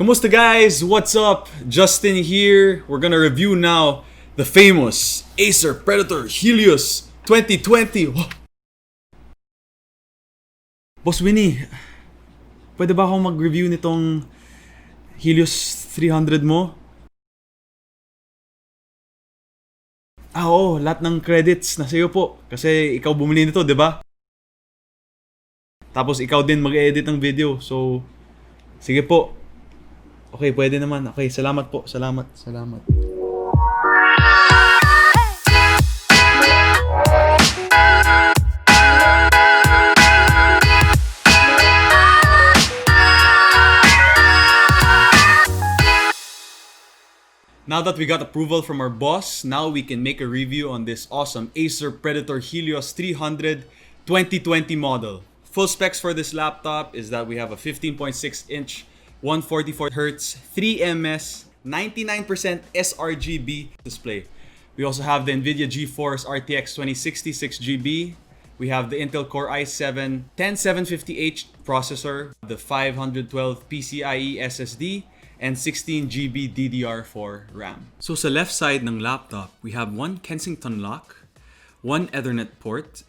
Kamusta guys? What's up? Justin here. We're gonna review now the famous Acer Predator Helios 2020. Wow. Boss Winnie, pwede ba akong mag-review nitong Helios 300 mo? Oo, lahat ng credits na sa'yo po. Kasi ikaw bumili nito, di ba? Tapos ikaw din mag-edit ng video. So, sige po. Okay, pwede naman. Okay, salamat po. Salamat. Now that we got approval from our boss, now we can make a review on this awesome Acer Predator Helios 300 2020 model. Full specs for this laptop is that we have a 15.6-inch 144Hz 3ms 99% sRGB display. We also have the NVIDIA GeForce RTX 2060 6GB. We have the Intel Core i7 10750H processor, the 512 PCIe SSD, and 16GB DDR4 RAM. So sa left side ng laptop, we have one Kensington lock, one Ethernet port,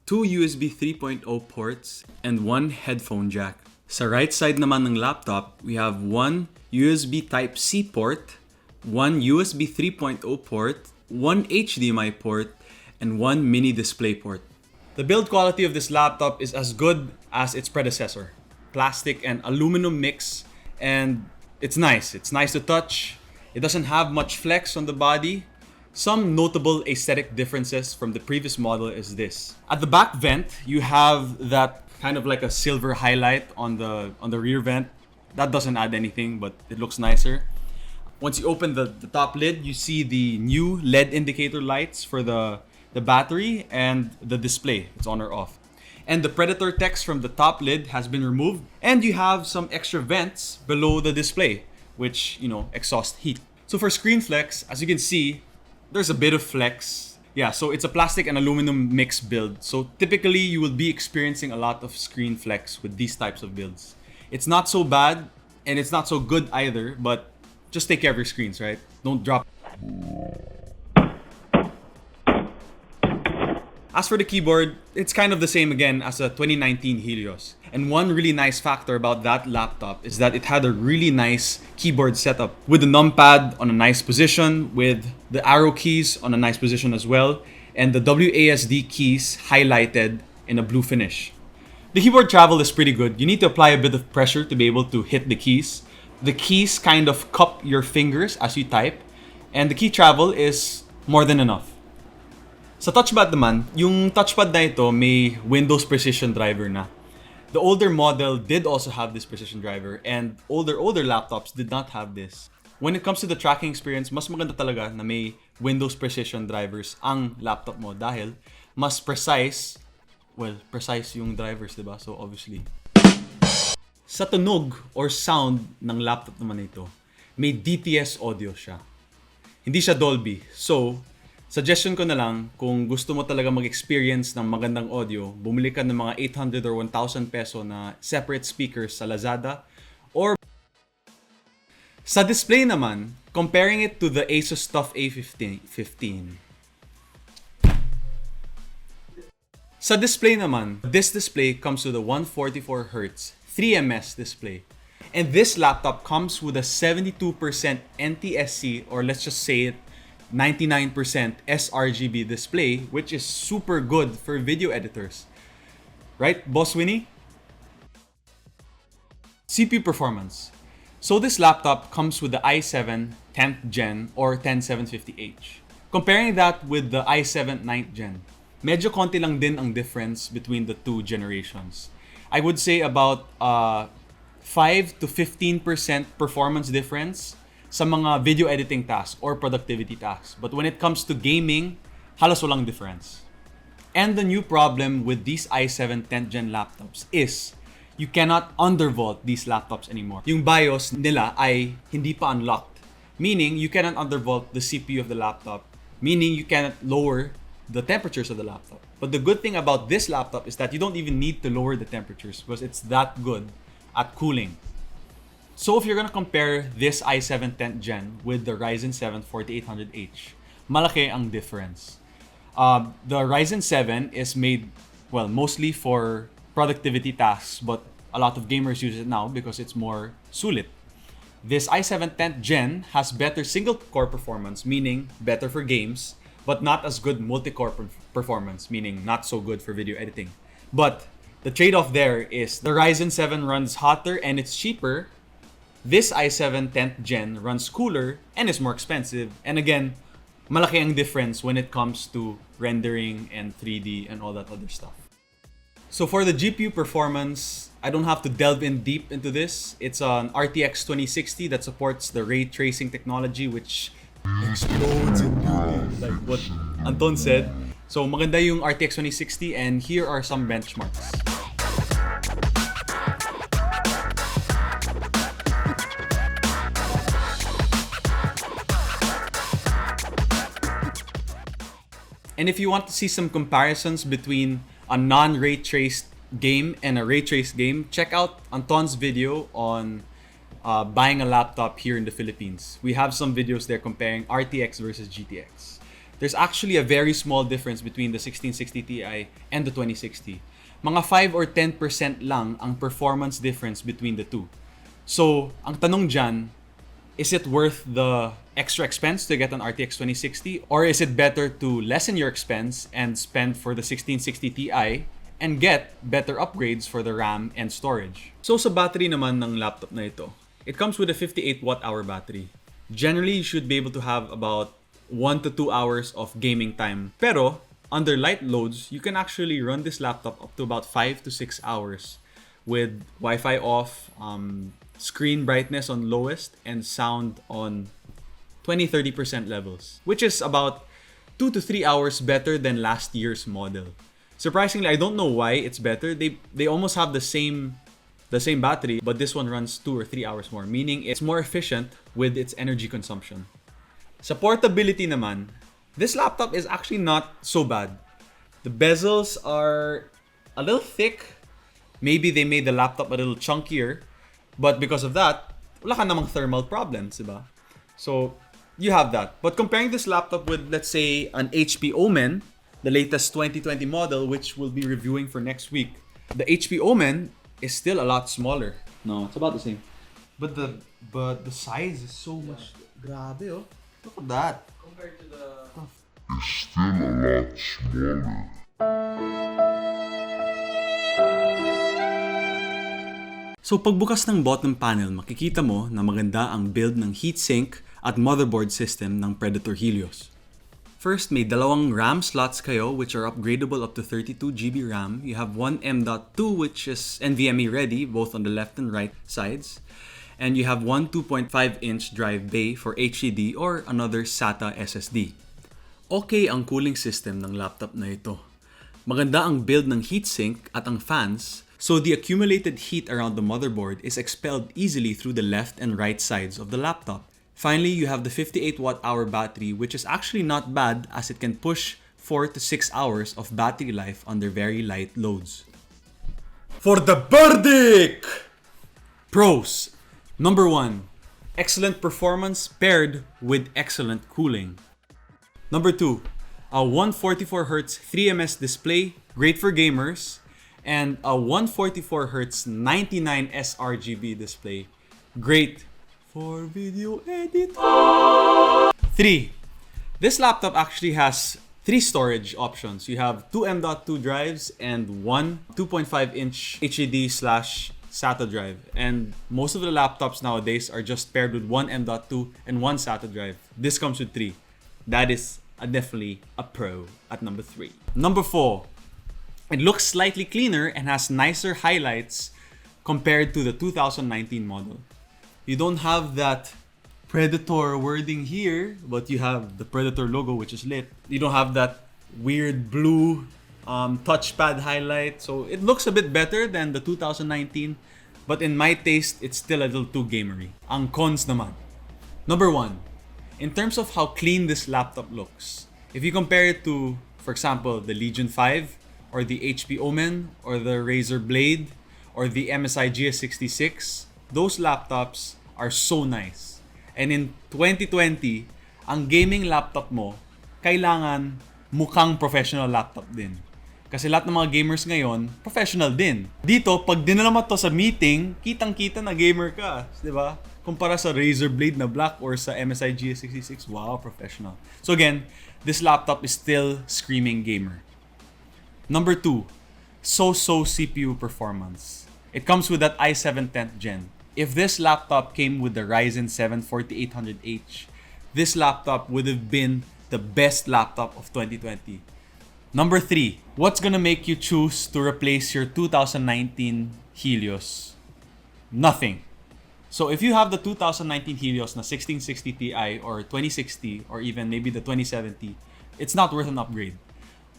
two USB 3.0 ports, and one headphone jack. Sa right side naman ng laptop, we have one USB Type-C port, one USB 3.0 port, one HDMI port, and one mini display port. The build quality of this laptop is as good as its predecessor. Plastic and aluminum mix, and it's nice. It's nice to touch. It doesn't have much flex on the body. Some notable aesthetic differences from the previous model is this. At the back vent, you have that kind of like a silver highlight on the rear vent. That doesn't add anything, but it looks nicer. Once you open the top lid, you see the new LED indicator lights for the battery and the display. It's on or off. And the Predator text from the top lid has been removed. And you have some extra vents below the display, which, exhaust heat. So for screen flex, as you can see, there's a bit of flex. Yeah, so it's a plastic and aluminum mix build. So typically you will be experiencing a lot of screen flex with these types of builds. It's not so bad and it's not so good either, but just take care of your screens, right? Don't drop. As for the keyboard, it's kind of the same again as a 2019 Helios. And one really nice factor about that laptop is that it had a really nice keyboard setup with the numpad on a nice position, with the arrow keys on a nice position as well, and the WASD keys highlighted in a blue finish. The keyboard travel is pretty good. You need to apply a bit of pressure to be able to hit the keys. The keys kind of cup your fingers as you type, and the key travel is more than enough. Sa touchpad naman, yung touchpad na ito may Windows Precision driver na. The older model did also have this precision driver, and older laptops did not have this. When it comes to the tracking experience, mas maganda talaga na may Windows Precision drivers ang laptop mo dahil mas precise yung drivers, diba? So obviously. Sa tunog or sound ng laptop naman ito, may DTS audio siya. Hindi siya Dolby. So, suggestion ko na lang, kung gusto mo talaga mag-experience ng magandang audio, bumili ka ng mga 800 or 1,000 peso na separate speakers sa Lazada. Or sa display naman, comparing it to the Asus TUF A15. Sa display naman, this display comes with a 144Hz 3ms display. And this laptop comes with a 72% NTSC, or let's just say it, 99% sRGB display, which is super good for video editors. Right, Boss Winnie? CPU performance. So this laptop comes with the i7 10th gen or 10750H. Comparing that with the i7 9th gen, medyo konti lang din ang difference between the two generations. I would say about 5 to 15% performance difference sa mga video editing tasks or productivity tasks. But when it comes to gaming, halos walang difference. And the new problem with these i7 10th gen laptops is you cannot undervolt these laptops anymore. Yung BIOS nila ay hindi pa unlocked. Meaning, you cannot undervolt the CPU of the laptop. Meaning, you cannot lower the temperatures of the laptop. But the good thing about this laptop is that you don't even need to lower the temperatures because it's that good at cooling. So if you're gonna compare this i7 10th Gen with the Ryzen 7 4800H, malaki ang difference. The Ryzen 7 is made, well, mostly for productivity tasks, but a lot of gamers use it now because it's more sulit. This i7 10th Gen has better single-core performance, meaning better for games, but not as good multi-core performance, meaning not so good for video editing. But the trade-off there is the Ryzen 7 runs hotter and it's cheaper. This i7 10th Gen runs cooler and is more expensive. And again, malaki ang difference when it comes to rendering and 3D and all that other stuff. So for the GPU performance, I don't have to delve in deep into this. It's an RTX 2060 that supports the ray tracing technology, which explodes in you, like what Anton said. So maganda yung RTX 2060, and here are some benchmarks. And if you want to see some comparisons between a non-ray traced game and a ray traced game, check out Anton's video on buying a laptop here in the Philippines. We have some videos there comparing RTX versus GTX. There's actually a very small difference between the 1660 Ti and the 2060. Mga 5 or 10% lang ang performance difference between the two. So, ang tanong dyan, is it worth the extra expense to get an RTX 2060? Or is it better to lessen your expense and spend for the 1660 Ti and get better upgrades for the RAM and storage? So sa battery naman ng laptop na ito, it comes with a 58 watt-hour battery. Generally, you should be able to have about 1 to 2 hours of gaming time. Pero, under light loads, you can actually run this laptop up to about 5 to 6 hours with Wi-Fi off, screen brightness on lowest, and sound on 20-30% levels, which is about 2 to 3 hours better than last year's model. Surprisingly, I don't know why it's better. They almost have the same battery, but this one runs 2 or 3 hours more, meaning it's more efficient with its energy consumption. Sa portability naman, this laptop is actually not so bad. The bezels are a little thick. Maybe they made the laptop a little chunkier, but because of that, wala ka namang thermal problems, diba? So, you have that. But comparing this laptop with, let's say, an HP Omen, the latest 2020 model, which we'll be reviewing for next week, the HP Omen is still a lot smaller. No, it's about the same. But the size is so much. Grabe, oh. Look at that. Compared to the... It's still a lot smaller. So pagbukas ng bottom panel, makikita mo na maganda ang build ng heatsink at motherboard system ng Predator Helios. First, may dalawang RAM slots kayo which are upgradable up to 32GB RAM. You have one M.2 which is NVMe ready both on the left and right sides. And you have one 2.5-inch drive bay for HDD or another SATA SSD. Okay ang cooling system ng laptop na ito. Maganda ang build ng heatsink at ang fans, so the accumulated heat around the motherboard is expelled easily through the left and right sides of the laptop. Finally, you have the 58 watt-hour battery, which is actually not bad as it can push 4 to 6 hours of battery life under very light loads. For the verdict! Pros. Number 1. Excellent performance paired with excellent cooling. Number 2. A 144Hz 3ms display, great for gamers. And a 144Hz 99 sRGB display, great for video editing. 3. This laptop actually has 3 storage options. You have 2 M.2 drives and one 2.5-inch HDD/SATA drive. And most of the laptops nowadays are just paired with one M.2 and one SATA drive. This comes with 3. That is definitely a pro at number 3. Number 4. It looks slightly cleaner and has nicer highlights compared to the 2019 model. You don't have that Predator wording here, but you have the Predator logo, which is lit. You don't have that weird blue touchpad highlight. So it looks a bit better than the 2019, but in my taste, it's still a little too gamery. Ang cons naman. Number 1, in terms of how clean this laptop looks, if you compare it to, for example, the Legion 5, or the HP Omen, or the Razer Blade, or the MSI GS66, those laptops are so nice. And in 2020, ang gaming laptop mo, kailangan mukhang professional laptop din. Kasi lahat ng mga gamers ngayon, professional din. Dito, pag dinala mo to sa meeting, kitang-kita na gamer ka. Di ba? Kumpara sa Razer Blade na black or sa MSI GS66, wow, professional. So again, this laptop is still screaming gamer. Number 2, so-so CPU performance. It comes with that i7 10th gen. If this laptop came with the Ryzen 7 4800H, this laptop would have been the best laptop of 2020. Number 3, what's gonna make you choose to replace your 2019 Helios? Nothing. So if you have the 2019 Helios na 1660 Ti or 2060 or even maybe the 2070, it's not worth an upgrade.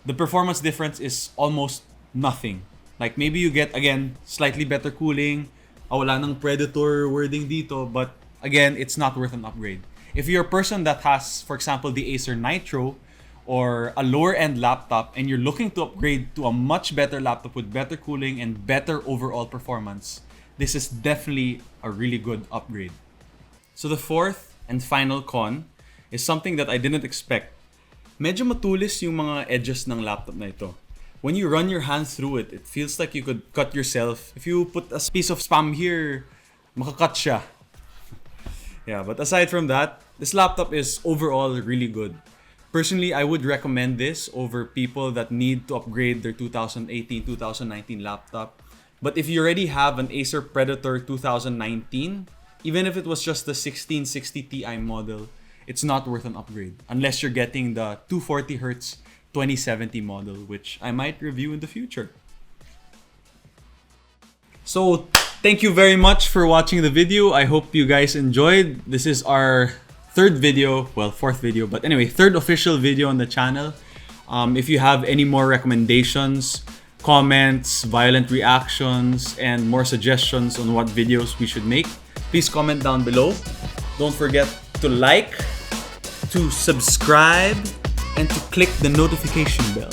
The performance difference is almost nothing. Like maybe you get, again, slightly better cooling, wala ng Predator wording dito, but again, it's not worth an upgrade. If you're a person that has, for example, the Acer Nitro or a lower end laptop and you're looking to upgrade to a much better laptop with better cooling and better overall performance, this is definitely a really good upgrade. So the fourth and final con is something that I didn't expect. Medyo matulis yung mga edges ng laptop na ito. When you run your hands through it, it feels like you could cut yourself. If you put a piece of spam here, makakat siya. Yeah, but aside from that, this laptop is overall really good. Personally, I would recommend this over people that need to upgrade their 2018, 2019 laptop. But if you already have an Acer Predator 2019, even if it was just the 1660 Ti model, it's not worth an upgrade. Unless you're getting the 240Hz 2070 model, which I might review in the future. So, thank you very much for watching the video. I hope you guys enjoyed. This is our third video, well, fourth video, but anyway, third official video on the channel. If you have any more recommendations, comments, violent reactions, and more suggestions on what videos we should make, please comment down below. Don't forget to like, to subscribe, and to click the notification bell.